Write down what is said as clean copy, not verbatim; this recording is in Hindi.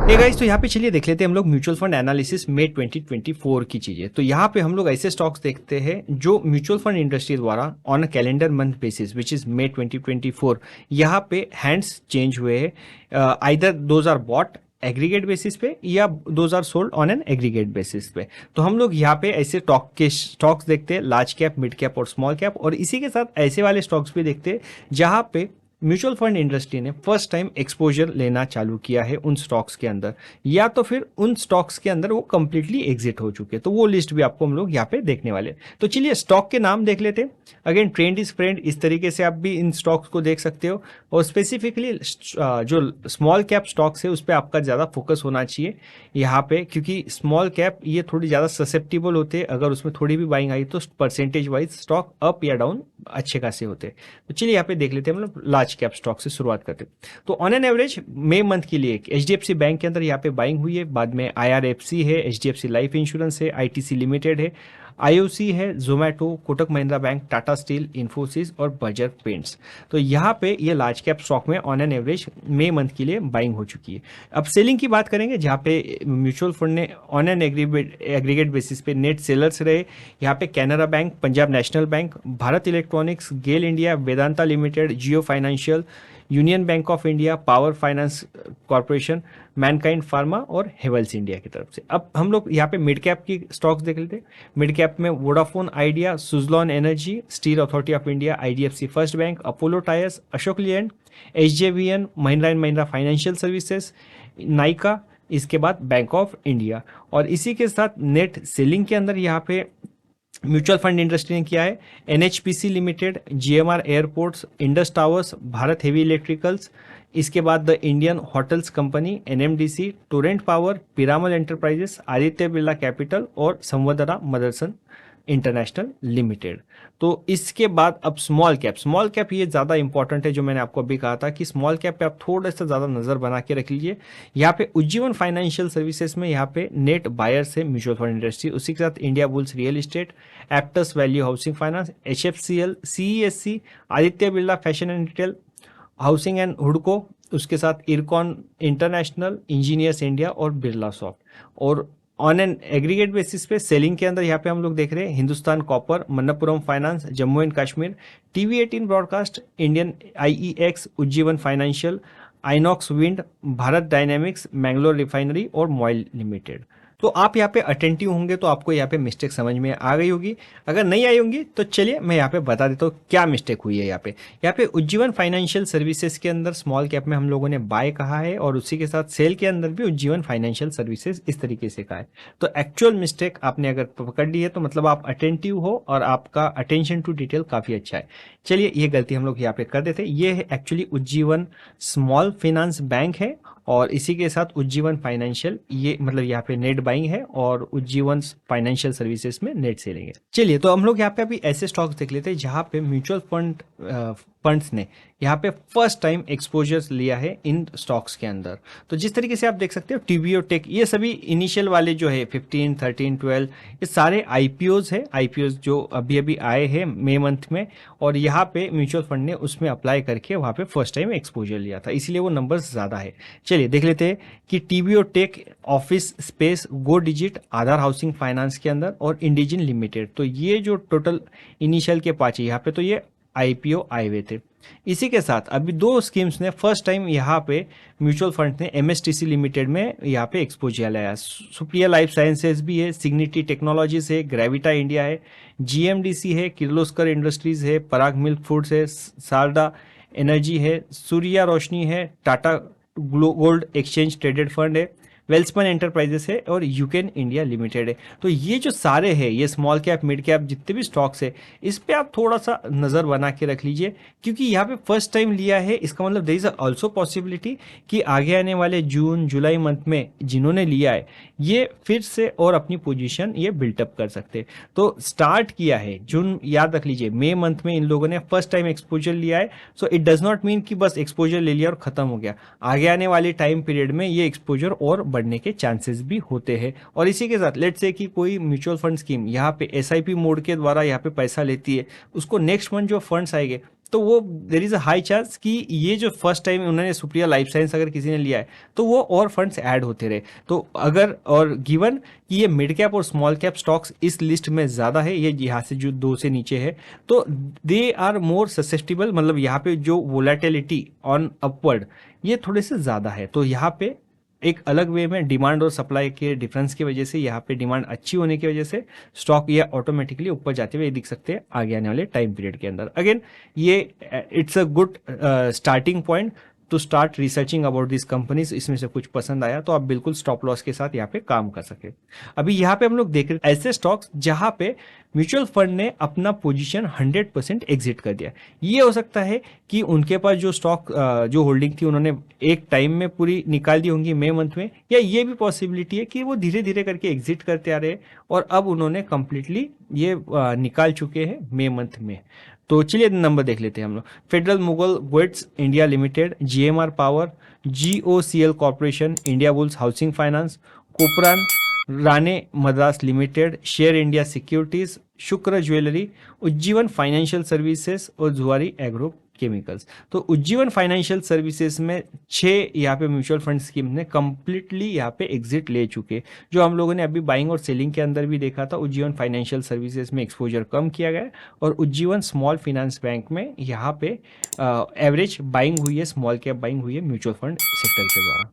गाइस, तो यहाँ पे चलिए देख लेते हैं हम लोग म्यूचुअल फंड एनालिसिस मई 2024 की चीजें। तो यहाँ पे हम लोग ऐसे स्टॉक्स देखते हैं जो म्यूचुअल फंड इंडस्ट्री द्वारा on a calendar month basis which is May 2024 यहाँ पे हैंड्स चेंज हुए हैं। Either those are bought aggregate basis पे या those are sold on an aggregate basis पे। तो हम लोग यहाँ पे ऐसे स्टॉक्स देखते हैं, लार्ज कैप, मिड कैप और स्मॉल कैप, और इसी के साथ ऐसे वाले स्टॉक्स भी देखते हैं जहाँ पे म्यूचुअल फंड इंडस्ट्री ने फर्स्ट टाइम एक्सपोजर लेना चालू किया है उन स्टॉक्स के अंदर, या तो फिर उन स्टॉक्स के अंदर वो कंप्लीटली एग्जिट हो चुके हैं। तो वो लिस्ट भी आपको हम लोग यहाँ पे देखने वाले हैं। तो चलिए स्टॉक के नाम देख लेते हैं। अगेन, ट्रेंड इज फ्रेंड, इस तरीके से आप भी इन स्टॉक्स को देख सकते हो। और स्पेसिफिकली जो स्मॉल कैप स्टॉक्स है उस पर आपका ज़्यादा फोकस होना चाहिए यहाँ पे, क्योंकि स्मॉल कैप ये थोड़ी ज़्यादा ससेप्टिबल होते हैं। अगर उसमें थोड़ी भी बाइंग आई तो परसेंटेज वाइज स्टॉक अप या डाउन अच्छे खासे होते हैं। तो चलिए यहाँ पे देख लेते हैं हम लोग लार्ज कैप स्टॉक से शुरुआत करते हैं। तो on an average May month के लिए एचडीएफसी बैंक के अंदर यहाँ पे बाइंग हुई है। बाद में आईआरएफसी है, एचडीएफसी लाइफ इंश्योरेंस है, आईटीसी लिमिटेड है, आईओसी है, जोमेटो, कोटक महिंद्रा बैंक, टाटा स्टील, इन्फोसिस और बर्जर पेंट्स। तो यहाँ पे ये लार्ज कैप स्टॉक में on an average May month के लिए बाइंग हो चुकी है। अब सेलिंग की बात करेंगे, जहाँ पे म्यूचुअल फंड ने ऑन एन एग्रीगेट बेसिस पे नेट सेलर्स रहे। यहाँ पे Canara bank, Punjab national bank, Bharat electronics, Gail India, Vedanta limited, Jio financial, union bank of India, power finance corporation, mankind pharma और हेवल्स इंडिया की तरफ से। अब हम लोग यहाँ पे मिड कैप की स्टॉक्स देख लेते हैं। मिड कैप में Vodafone Idea, Suzlon energy, steel authority of India, IDFC first bank, Apollo tyres, Ashok Leyland, HJVN, Mahindra and Mahindra financial services, Nykaa, इसके बाद बैंक ऑफ इंडिया। और इसी के साथ नेट सेलिंग के अंदर यहाँ पे म्यूचुअल फंड इंडस्ट्री ने किया है NHPC limited, GMR airports, Indus towers, Bharat heavy electricals, इसके बाद the Indian hotels company, NMDC, Torrent power, Piramal enterprises, Aditya Birla capital और संवदरा मदरसन इंटरनेशनल लिमिटेड। तो इसके बाद अब स्मॉल कैप ये ज़्यादा इंपॉर्टेंट है, जो मैंने आपको अभी कहा था कि स्मॉल कैप पे आप थोड़ा सा ज़्यादा नज़र बना के रख लीजिए। यहाँ पे उज्जीवन फाइनेंशियल सर्विसेज में यहाँ पे नेट बायर्स है म्यूचुअल फंड इंडस्ट्री, उसी के साथ Indiabulls real estate, Aptus value housing finance, HFCL, CESC, Aditya Birla fashion and retail, housing and हुडको, उसके साथ इरकॉन इंटरनेशनल, इंजीनियर्स इंडिया और बिरला सॉफ्ट। और ऑन एन एग्रीगेट बेसिस पे सेलिंग के अंदर यहाँ पे हम लोग देख रहे हैं Hindustan copper, Manappuram finance, Jammu and Kashmir, TV eighteen broadcast, Indian IEX, Ujjivan financial, INOX wind, Bharat dynamics, Mangalore refinery और मॉइल लिमिटेड। तो आप यहाँ पे अटेंटिव होंगे तो आपको यहाँ पे मिस्टेक समझ में आ गई होगी। अगर नहीं आई होंगी तो चलिए मैं यहाँ पे बता देता हूँ क्या मिस्टेक हुई है। यहाँ पे उज्जीवन फाइनेंशियल सर्विसेज के अंदर स्मॉल कैप में हम लोगों ने बाय कहा है, और उसी के साथ सेल के अंदर भी उज्जीवन फाइनेंशियल सर्विसेज इस तरीके से कहा है। तो एक्चुअल मिस्टेक आपने अगर पकड़ ली है तो मतलब आप अटेंटिव हो और आपका अटेंशन टू डिटेल काफी अच्छा है। चलिए ये गलती हम लोग यहाँ पे कर देते हैं। ये है actually Ujjivan small finance bank है, और इसी के साथ उज्जीवन फाइनेंशियल, ये मतलब यहाँ पे नेट बाइंग है और उज्जीवन फाइनेंशियल सर्विसेज में नेट सेलिंग है। चलिए तो हम लोग यहाँ पे अभी ऐसे स्टॉक्स देख लेते हैं जहाँ पे म्यूचुअल फंड्स ने यहाँ पे फर्स्ट टाइम एक्सपोजर्स लिया है इन स्टॉक्स के अंदर। तो जिस तरीके से आप देख सकते हो टीवीओ टेक, ये सभी इनिशियल वाले जो है 15, 13, 12, ये सारे आईपीओज है, आईपीओज जो अभी अभी आए हैं मई मंथ में, और यहाँ पे म्यूचुअल फंड ने उसमें अप्लाई करके वहाँ पे फर्स्ट टाइम एक्सपोजर लिया था, इसीलिए वो नंबर्स ज़्यादा है। चलिए देख लेते हैं कि टीवीओ टेक, ऑफिस स्पेस, गो डिजिट, आधार हाउसिंग फाइनेंस के अंदर और इंडिजिन लिमिटेड। तो ये जो टोटल इनिशियल के 5 यहाँ पे तो ये आईपीओ आए हुए थे। इसी के साथ अभी 2 स्कीम्स ने फर्स्ट टाइम यहाँ पे म्यूचुअल फंड ने एमएसटीसी लिमिटेड में यहाँ पे एक्सपोजर लाया। सुप्रिया लाइफ साइंसेज भी है, सिग्निटी टेक्नोलॉजीज है, ग्रेविटा इंडिया है, जीएमडीसी है, किर्लोस्कर इंडस्ट्रीज है, पराग मिल्क फूड्स है, सारदा एनर्जी है, सूर्या रोशनी है, Tata gold exchange traded fund है, वेल्सपन एंटरप्राइजेस है और यूकेन इंडिया लिमिटेड है। तो ये जो सारे हैं, ये स्मॉल कैप मिड कैप जितने भी स्टॉक्स है, इस पे आप थोड़ा सा नज़र बना के रख लीजिए, क्योंकि यहाँ पे फर्स्ट टाइम लिया है। इसका मतलब देयर इज ऑल्सो पॉसिबिलिटी कि आगे आने वाले जून जुलाई मंथ में जिन्होंने लिया है ये फिर से और अपनी पोजीशन ये बिल्टअप कर सकते हैं। तो स्टार्ट किया है जून, याद रख लीजिए मई मंथ में इन लोगों ने फर्स्ट टाइम एक्सपोजर लिया है। So it does not mean कि बस एक्सपोजर ले लिया और खत्म हो गया। आगे आने वाले टाइम पीरियड में ये एक्सपोजर और बढ़ने के चांसेस भी होते हैं। और इसी के साथ लेट्स से कि कोई म्यूचुअल फंड स्कीम यहाँ पे एसआईपी मोड के द्वारा यहाँ पे पैसा लेती है, उसको नेक्स्ट मंथ जो फंड्स आएंगे तो वो there is a high chance कि ये जो फर्स्ट टाइम उन्होंने सुप्रिया लाइफ साइंस अगर किसी ने लिया है तो वो और फंड्स ऐड होते रहे। तो अगर और गिवन कि ये मिड कैप और स्मॉल कैप स्टॉक्स इस लिस्ट में ज़्यादा है, ये यहाँ से जो 2 से नीचे है, तो दे आर मोर ससेप्टिबल, मतलब यहाँ पे जो वोलेटिलिटी ऑन अपवर्ड ये थोड़े से ज़्यादा है। तो यहाँ पे एक अलग वे में डिमांड और सप्लाई के डिफरेंस की वजह से यहाँ पे डिमांड अच्छी होने की वजह से स्टॉक ये ऑटोमेटिकली ऊपर जाते हुए दिख सकते हैं आगे आने वाले टाइम पीरियड के अंदर। अगेन ये it's a good starting point two start researching about this companies. इसमें से कुछ पसंद आया तो आप बिल्कुल स्टॉप लॉस के साथ यहाँ पे काम कर सके। अभी यहाँ पे हम लोग देख रहे हैं ऐसे स्टॉक्स जहां पे म्यूचुअल फंड ने अपना पोजीशन 100% एग्जिट कर दिया। ये हो सकता है कि उनके पास जो स्टॉक जो होल्डिंग थी उन्होंने एक टाइम में पूरी निकाल दी होंगी मई मंथ में, या ये भी पॉसिबिलिटी है कि वो धीरे धीरे करके एग्जिट करते आ रहे हैं और अब उन्होंने कंप्लीटली ये निकाल चुके हैं मई मंथ में। तो चलिए नंबर देख लेते हैं हम लोग। Federal mogul goods India limited, GMR power, GOCL corporation, Indiabulls housing finance, Kopran Rane Madras limited, share India securities, Shukra jewellery, Ujjivan financial services और जुआरी एग्रो केमिकल्स। तो उज्जीवन फाइनेंशियल सर्विसेज में 6 यहाँ पे म्यूचुअल फंड स्कीम ने कंप्लीटली यहाँ पे एग्जिट ले चुके। जो हम लोगों ने अभी बाइंग और सेलिंग के अंदर भी देखा था, उज्जीवन फाइनेंशियल सर्विसेज में एक्सपोजर कम किया गया है और उज्जीवन स्मॉल फाइनेंस बैंक में यहाँ पे एवरेज बाइंग हुई है, स्मॉल कैप बाइंग हुई है म्यूचुअल फंड सेक्टर के द्वारा।